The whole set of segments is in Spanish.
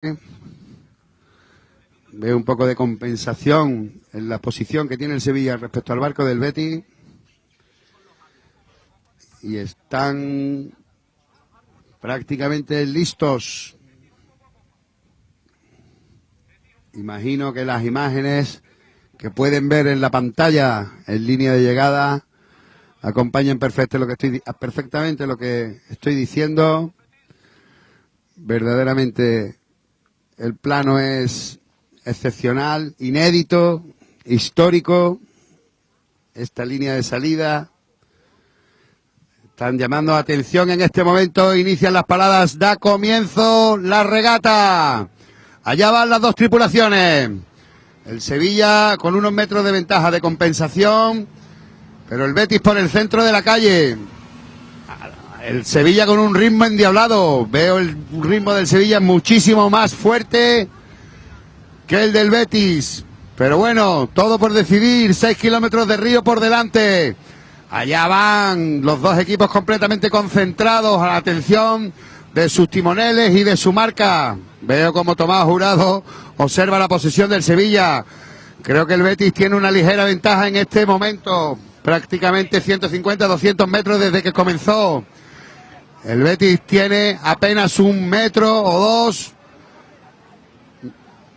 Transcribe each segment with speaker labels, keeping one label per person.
Speaker 1: Veo un poco de compensación en la posición que tiene el Sevilla respecto al barco del Betis. Y están prácticamente listos. Imagino que las imágenes que pueden ver en la pantalla en línea de llegada acompañan perfectamente lo que estoy diciendo. Verdaderamente el plano es excepcional, inédito, histórico. Esta línea de salida. Están llamando atención en este momento. Inician las paradas. Da comienzo la regata. Allá van las dos tripulaciones. El Sevilla con unos metros de ventaja de compensación, pero el Betis por el centro de la calle. El Sevilla con un ritmo endiablado. Veo el ritmo del Sevilla muchísimo más fuerte que el del Betis. Pero bueno, todo por decidir. 6 kilómetros de río por delante. Allá van los dos equipos completamente concentrados a la atención de sus timoneles y de su marca. Veo como Tomás Jurado observa la posesión del Sevilla. Creo que el Betis tiene una ligera ventaja en este momento. Prácticamente 150, 200 metros desde que comenzó. El Betis tiene apenas 1 metro o 2.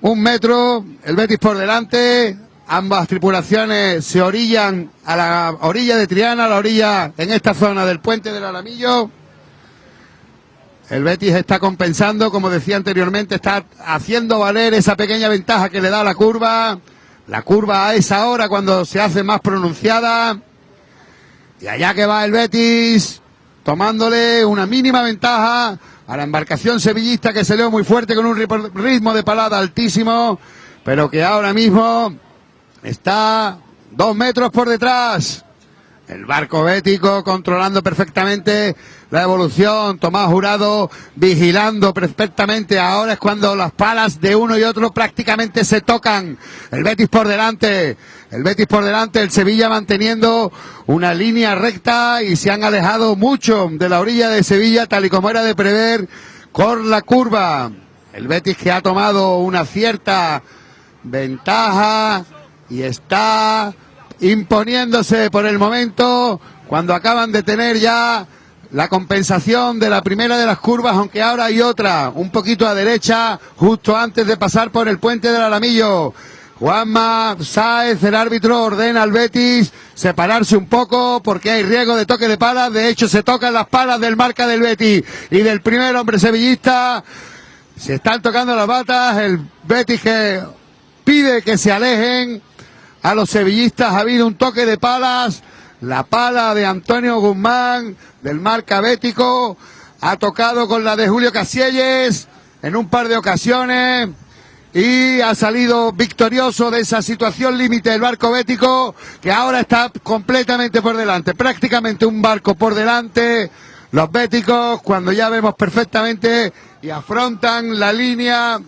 Speaker 1: 1 metro, el Betis por delante. Ambas tripulaciones se orillan a la orilla de Triana, a la orilla en esta zona del puente del Alamillo. El Betis está compensando, como decía anteriormente, está haciendo valer esa pequeña ventaja que le da la curva. La curva a esa hora cuando se hace más pronunciada. Y allá que va el Betis, tomándole una mínima ventaja a la embarcación sevillista que se leo muy fuerte con un ritmo de palada altísimo, pero que ahora mismo está 2 metros por detrás. El barco bético controlando perfectamente la evolución. Tomás Jurado vigilando perfectamente. Ahora es cuando las palas de uno y otro prácticamente se tocan. El Betis por delante. El Betis por delante. El Sevilla manteniendo una línea recta y se han alejado mucho de la orilla de Sevilla, tal y como era de prever, con la curva. El Betis que ha tomado una cierta ventaja y está imponiéndose por el momento, cuando acaban de tener ya la compensación de la primera de las curvas, aunque ahora hay otra, un poquito a derecha, justo antes de pasar por el puente del Alamillo. Juanma Sáez, el árbitro, ordena al Betis separarse un poco porque hay riesgo de toque de palas. De hecho, se tocan las palas del marca del Betis y del primer hombre sevillista. Se están tocando las batas. El Betis que pide que se alejen a los sevillistas. Ha habido un toque de palas. La pala de Antonio Guzmán, del marca bético, ha tocado con la de Julio Casielles en un par de ocasiones y ha salido victorioso de esa situación límite el barco bético, que ahora está completamente por delante, prácticamente un barco por delante. Los béticos, cuando ya vemos perfectamente y afrontan la línea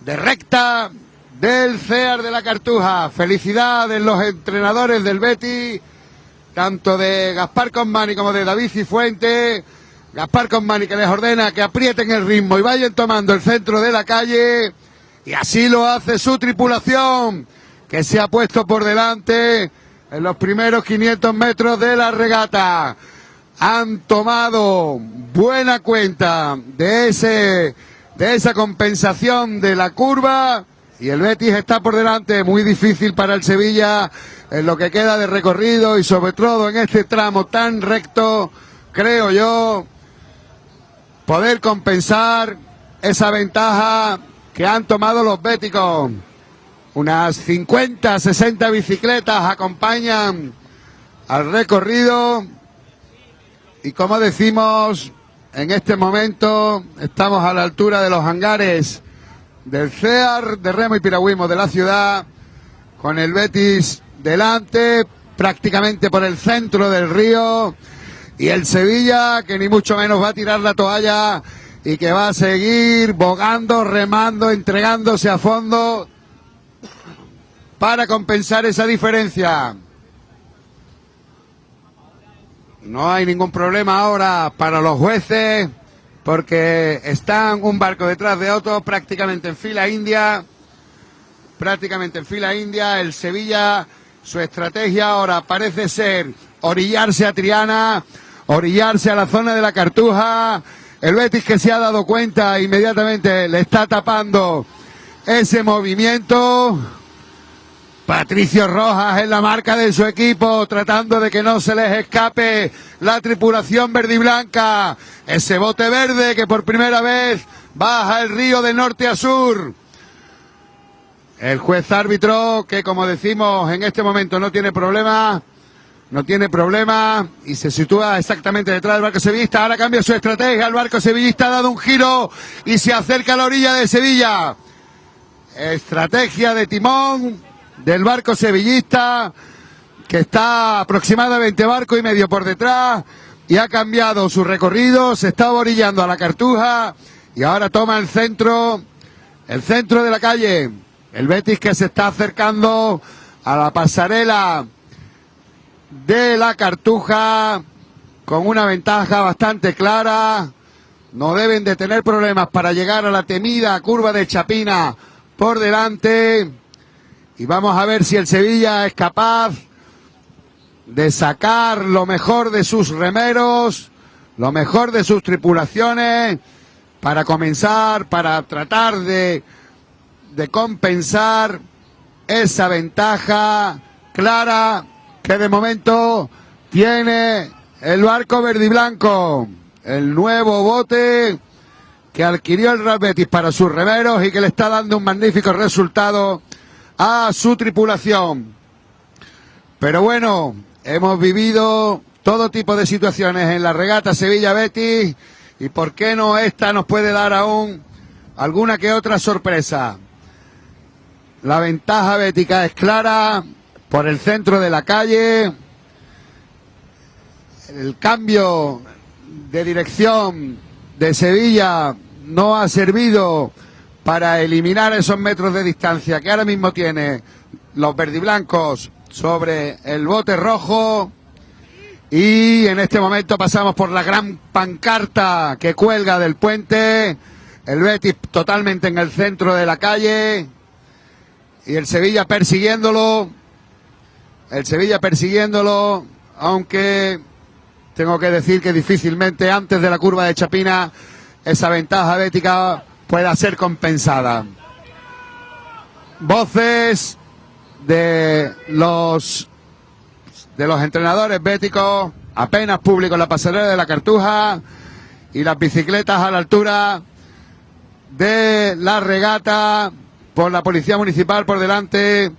Speaker 1: de recta del CEAR de la Cartuja. Felicidades los entrenadores del Betis, tanto de Gaspar Cosmani como de David Cifuentes. Gaspar Cosmani que les ordena que aprieten el ritmo y vayan tomando el centro de la calle, y así lo hace su tripulación, que se ha puesto por delante en los primeros 500 metros de la regata. Han tomado buena cuenta de esa compensación de la curva. Y el Betis está por delante. Muy difícil para el Sevilla en lo que queda de recorrido y sobre todo en este tramo tan recto, creo yo, poder compensar esa ventaja que han tomado los béticos. Unas 50, 60 bicicletas acompañan al recorrido y, como decimos, en este momento estamos a la altura de los hangares del CEAR de remo y piragüismo de la ciudad, con el Betis delante, prácticamente por el centro del río, y el Sevilla que ni mucho menos va a tirar la toalla y que va a seguir bogando, remando, entregándose a fondo para compensar esa diferencia. No hay ningún problema ahora para los jueces porque están un barco detrás de otro, prácticamente en fila india. El Sevilla, su estrategia ahora parece ser orillarse a Triana, orillarse a la zona de la Cartuja. El Betis, que se ha dado cuenta inmediatamente, le está tapando ese movimiento. Patricio Rojas en la marca de su equipo, tratando de que no se les escape la tripulación verde y blanca. Ese bote verde que por primera vez baja el río de norte a sur. El juez árbitro, que como decimos en este momento no tiene problema, y se sitúa exactamente detrás del barco sevillista. Ahora cambia su estrategia, el barco sevillista ha dado un giro y se acerca a la orilla de Sevilla. Estrategia de timón del barco sevillista, que está aproximadamente barco y medio por detrás y ha cambiado su recorrido, se está orillando a la Cartuja y ahora toma el centro de la calle. El Betis, que se está acercando a la pasarela de la Cartuja con una ventaja bastante clara. No deben de tener problemas para llegar a la temida curva de Chapina por delante. Y vamos a ver si el Sevilla es capaz de sacar lo mejor de sus remeros, lo mejor de sus tripulaciones, para comenzar, para tratar de compensar esa ventaja clara que de momento tiene el barco verde y blanco. El nuevo bote que adquirió el Real Betis para sus remeros y que le está dando un magnífico resultado a su tripulación. Pero bueno, hemos vivido todo tipo de situaciones en la regata Sevilla-Betis y por qué no esta nos puede dar aún alguna que otra sorpresa. La ventaja bética es clara por el centro de la calle. El cambio de dirección de Sevilla no ha servido para eliminar esos metros de distancia que ahora mismo tiene los verdiblancos sobre el bote rojo. Y en este momento pasamos por la gran pancarta que cuelga del puente. El Betis totalmente en el centro de la calle. Y el Sevilla persiguiéndolo. Aunque tengo que decir que difícilmente antes de la curva de Chapina esa ventaja bética pueda ser compensada. Voces de los entrenadores béticos, apenas público en la pasarela de la Cartuja y las bicicletas a la altura de la regata, por la Policía Municipal por delante,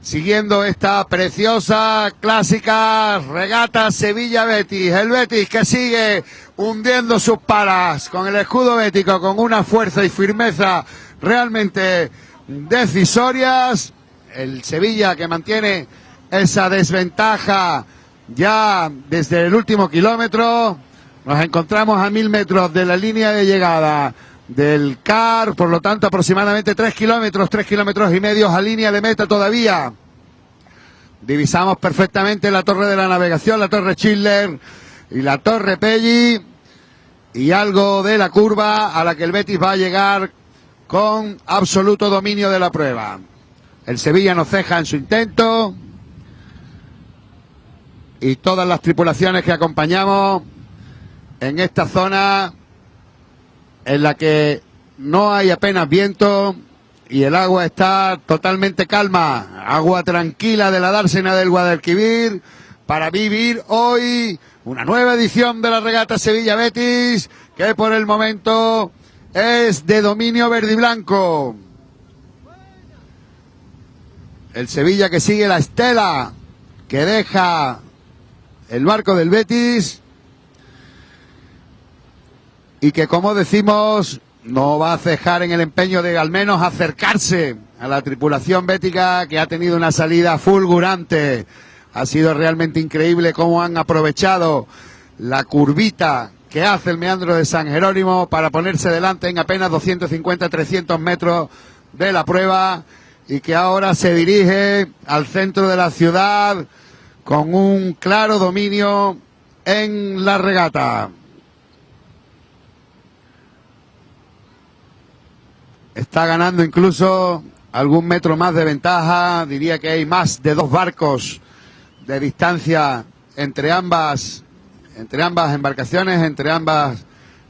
Speaker 1: siguiendo esta preciosa, clásica regata Sevilla-Betis. El Betis, que sigue hundiendo sus palas con el escudo bético, con una fuerza y firmeza realmente decisorias. El Sevilla, que mantiene esa desventaja ya desde el último kilómetro. Nos encontramos a 1000 metros de la línea de llegada del CAR, por lo tanto aproximadamente 3 kilómetros y medio a línea de meta todavía. Divisamos perfectamente la torre de la navegación, la torre Schindler y la torre Pelli, y algo de la curva a la que el Betis va a llegar con absoluto dominio de la prueba. El Sevilla no ceja en su intento y todas las tripulaciones que acompañamos en esta zona en la que no hay apenas viento y el agua está totalmente calma, agua tranquila de la dársena del Guadalquivir, para vivir hoy una nueva edición de la regata Sevilla-Betis, que por el momento es de dominio verde y blanco. El Sevilla, que sigue la estela que deja el barco del Betis y que, como decimos, no va a cejar en el empeño de al menos acercarse a la tripulación bética, que ha tenido una salida fulgurante. Ha sido realmente increíble cómo han aprovechado la curvita que hace el meandro de San Jerónimo para ponerse delante en apenas 250-300 metros de la prueba, y que ahora se dirige al centro de la ciudad con un claro dominio en la regata. está ganando incluso algún metro más de ventaja. Diría que hay más de 2 barcos de distancia entre ambas embarcaciones, entre ambas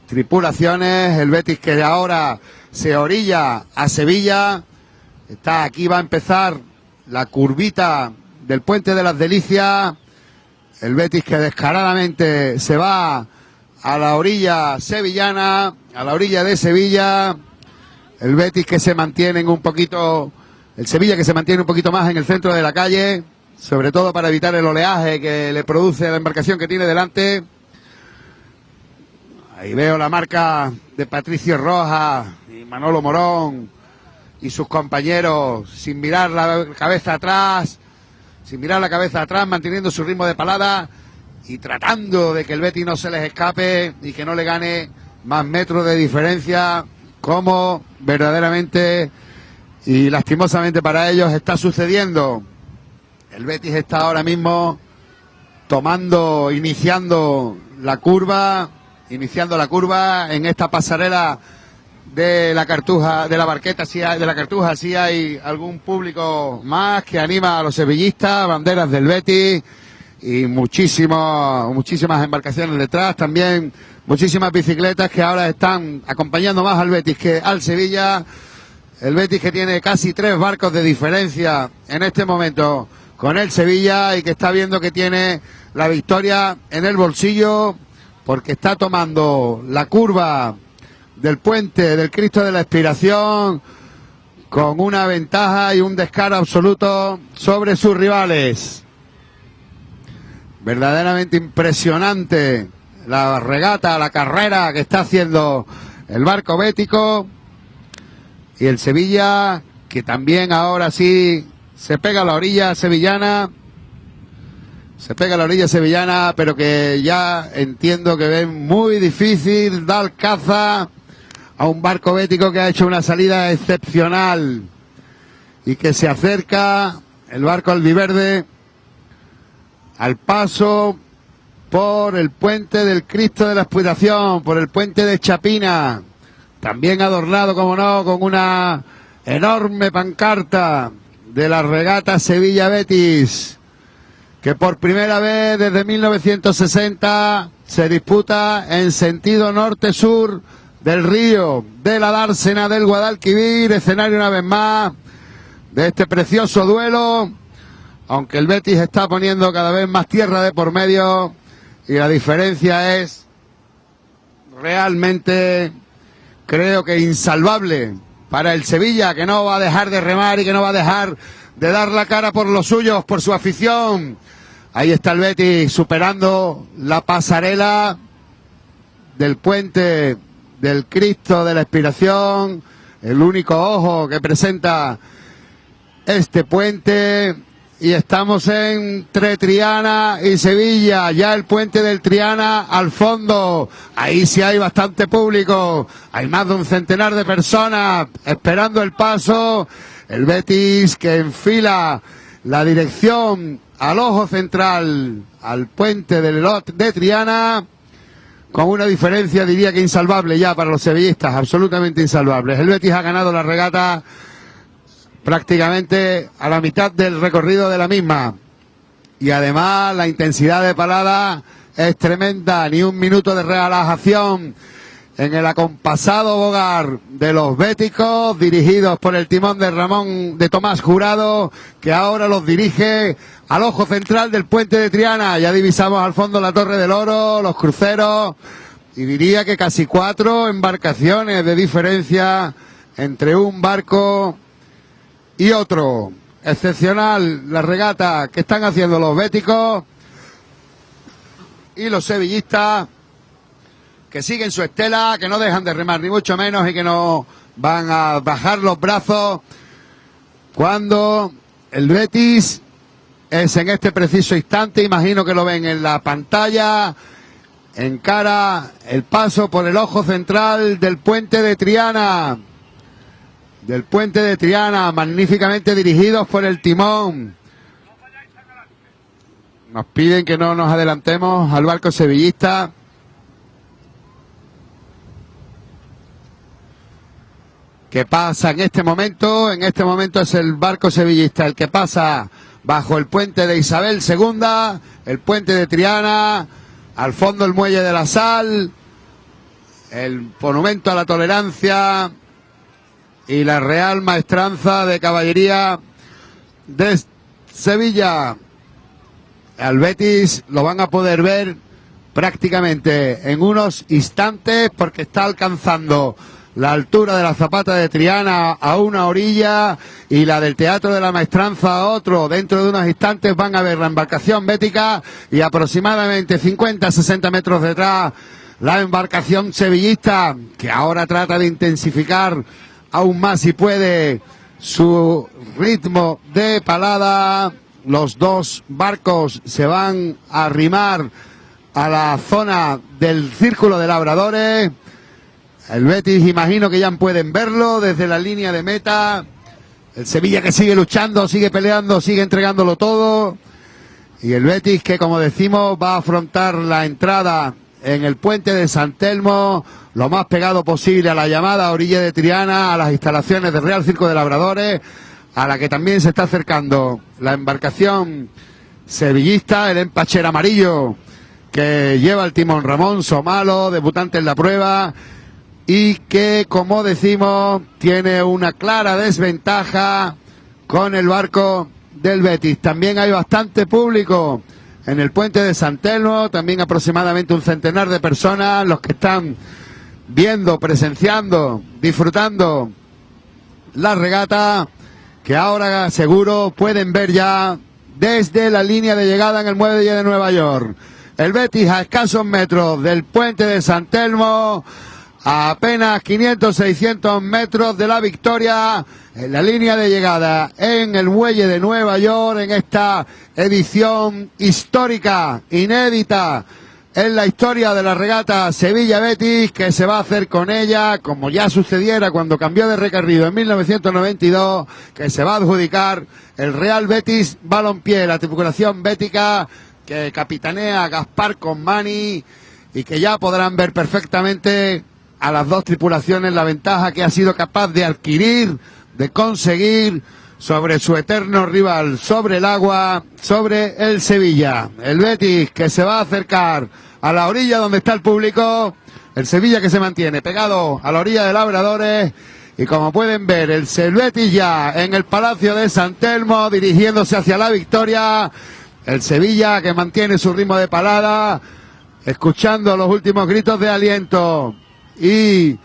Speaker 1: tripulaciones. El Betis, que ahora se orilla a Sevilla, está aquí, va a empezar la curvita del Puente de las Delicias. El Betis, que descaradamente se va a la orilla sevillana, a la orilla de Sevilla. El Betis, que se mantiene un poquito, el Sevilla, que se mantiene un poquito más en el centro de la calle, sobre todo para evitar el oleaje que le produce la embarcación que tiene delante. Ahí veo la marca de Patricio Rojas y Manolo Morón y sus compañeros sin mirar la cabeza atrás, manteniendo su ritmo de palada y tratando de que el Betis no se les escape y que no le gane más metros de diferencia, como verdaderamente y lastimosamente para ellos está sucediendo. El Betis está ahora mismo iniciando la curva en esta pasarela de la Cartuja, de la barqueta, sí hay algún público más que anima a los sevillistas, banderas del Betis y muchísimas embarcaciones detrás, también muchísimas bicicletas que ahora están acompañando más al Betis que al Sevilla. El Betis, que tiene casi 3 barcos de diferencia en este momento con el Sevilla y que está viendo que tiene la victoria en el bolsillo, porque está tomando la curva del puente del Cristo de la Expiración con una ventaja y un descaro absoluto sobre sus rivales. Verdaderamente impresionante la regata, la carrera que está haciendo el barco bético, y el Sevilla, que también ahora sí se pega a la orilla sevillana, pero que ya entiendo que ven muy difícil dar caza a un barco bético que ha hecho una salida excepcional y que se acerca el barco albiverde al paso por el puente del Cristo de la Expiración, por el puente de Chapina, también adornado, como no, con una enorme pancarta de la regata Sevilla-Betis, que por primera vez desde 1960 se disputa en sentido norte-sur del río de la dársena del Guadalquivir, escenario una vez más de este precioso duelo, aunque el Betis está poniendo cada vez más tierra de por medio y la diferencia es realmente, creo que insalvable para el Sevilla, que no va a dejar de remar y que no va a dejar de dar la cara por los suyos, por su afición. Ahí está el Betis superando la pasarela del puente del Cristo de la Expiración, el único ojo que presenta este puente, y estamos entre Triana y Sevilla, ya el puente del Triana al fondo. Ahí sí hay bastante público, hay más de un centenar de personas esperando el paso. El Betis, que enfila la dirección al ojo central, al puente de Triana, con una diferencia, diría que insalvable ya para los sevillistas, absolutamente insalvable. El Betis ha ganado la regata prácticamente a la mitad del recorrido de la misma, y además la intensidad de palada es tremenda, ni un minuto de relajación en el acompasado bogar de los béticos, dirigidos por el timón de Tomás Jurado, que ahora los dirige al ojo central del puente de Triana. Ya divisamos al fondo la Torre del Oro, los cruceros, y diría que casi 4 embarcaciones de diferencia entre un barco y otro. Excepcional la regata que están haciendo los béticos y los sevillistas, que siguen su estela, que no dejan de remar ni mucho menos y que no van a bajar los brazos cuando el Betis es en este preciso instante, imagino que lo ven en la pantalla, encara el paso por el ojo central del puente de Triana, magníficamente dirigidos por el timón. Nos piden que no nos adelantemos al barco sevillista. que pasa en este momento es el barco sevillista el que pasa bajo el puente de Isabel II, el puente de Triana, al fondo el muelle de la Sal, el monumento a la tolerancia y la Real Maestranza de Caballería de Sevilla. Al Betis lo van a poder ver prácticamente en unos instantes porque está alcanzando la altura de la Zapata de Triana a una orilla y la del Teatro de la Maestranza a otro. Dentro de unos instantes van a ver la embarcación bética y aproximadamente 50-60 metros detrás la embarcación sevillista, que ahora trata de intensificar aún más si puede su ritmo de palada. Los dos barcos se van a arrimar a la zona del Círculo de Labradores. El Betis, imagino que ya pueden verlo desde la línea de meta. El Sevilla que sigue luchando, sigue peleando, sigue entregándolo todo. Y el Betis que, como decimos, va a afrontar la entrada en el puente de San Telmo, lo más pegado posible a la llamada orilla de Triana, a las instalaciones del Real Circo de Labradores, a la que también se está acercando la embarcación sevillista, el Empacher amarillo, que lleva el timón Ramón Somalo, debutante en la prueba, y que, como decimos, tiene una clara desventaja con el barco del Betis. También hay bastante público en el puente de San Telmo, también aproximadamente un centenar de personas, los que están viendo, presenciando, disfrutando la regata, que ahora seguro pueden ver ya desde la línea de llegada en el muelle de Nueva York. El Betis a escasos metros del puente de San Telmo, a apenas 500-600 metros de la victoria en la línea de llegada en el muelle de Nueva York, en esta edición histórica, inédita en la historia de la regata Sevilla-Betis, que se va a hacer con ella, como ya sucediera cuando cambió de recorrido en 1992, que se va a adjudicar el Real Betis Balompié, la tripulación bética que capitanea Gaspar Conmani, y que ya podrán ver perfectamente a las dos tripulaciones la ventaja que ha sido capaz de adquirir, de conseguir sobre su eterno rival, sobre el agua, sobre el Sevilla. El Betis que se va a acercar a la orilla donde está el público, el Sevilla que se mantiene pegado a la orilla de Labradores, y como pueden ver, el Betis ya en el Palacio de San Telmo dirigiéndose hacia la victoria, el Sevilla que mantiene su ritmo de palada, escuchando los últimos gritos de aliento y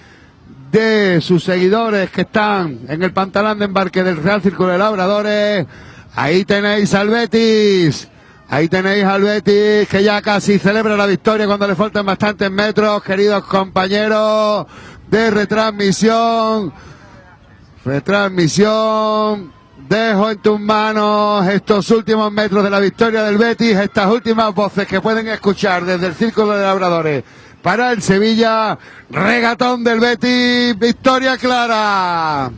Speaker 1: de sus seguidores que están en el pantalón de embarque del Real Círculo de Labradores. Ahí tenéis al Betis, que ya casi celebra la victoria cuando le faltan bastantes metros, queridos compañeros de retransmisión. Dejo en tus manos estos últimos metros de la victoria del Betis, estas últimas voces que pueden escuchar desde el Círculo de Labradores. Para el Sevilla, regatón del Betis, victoria clara.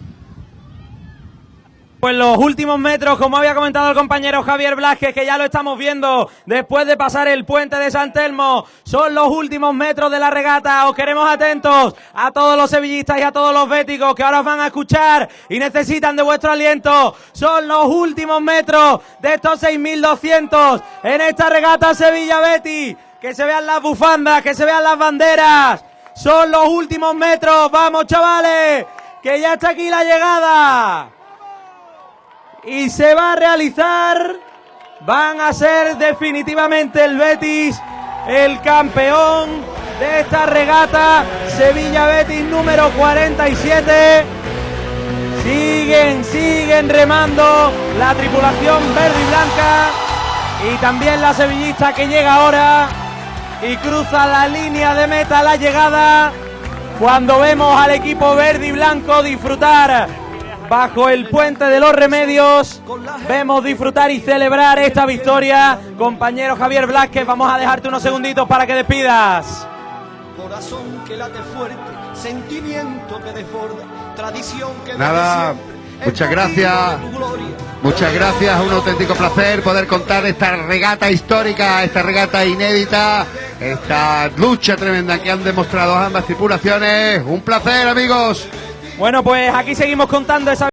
Speaker 2: Pues los últimos metros, como había comentado el compañero Javier Blasquez, que ya lo estamos viendo después de pasar el puente de San Telmo, son los últimos metros de la regata. Os queremos atentos a todos los sevillistas y a todos los béticos que ahora os van a escuchar y necesitan de vuestro aliento. Son los últimos metros de estos 6.200 en esta regata Sevilla-Betis. Que se vean las bufandas, que se vean las banderas. Son los últimos metros. Vamos, chavales, que ya está aquí la llegada. Y se va a realizar. Van a ser definitivamente el Betis el campeón de esta regata Sevilla-Betis número 47. Siguen remando la tripulación verde y blanca. Y también la sevillista que llega ahora y cruza la línea de meta, la llegada, cuando vemos al equipo verde y blanco disfrutar bajo el puente de los Remedios. Vemos disfrutar y celebrar esta victoria. Compañero Javier Blasquez, vamos a dejarte unos segunditos para que despidas.
Speaker 3: Corazón que late fuerte, sentimiento que desborda, tradición que
Speaker 1: nada, muchas gracias. Muchas gracias, un auténtico placer poder contar esta regata histórica, esta regata inédita, esta lucha tremenda que han demostrado ambas tripulaciones. Un placer, amigos.
Speaker 2: Bueno, pues aquí seguimos contando esa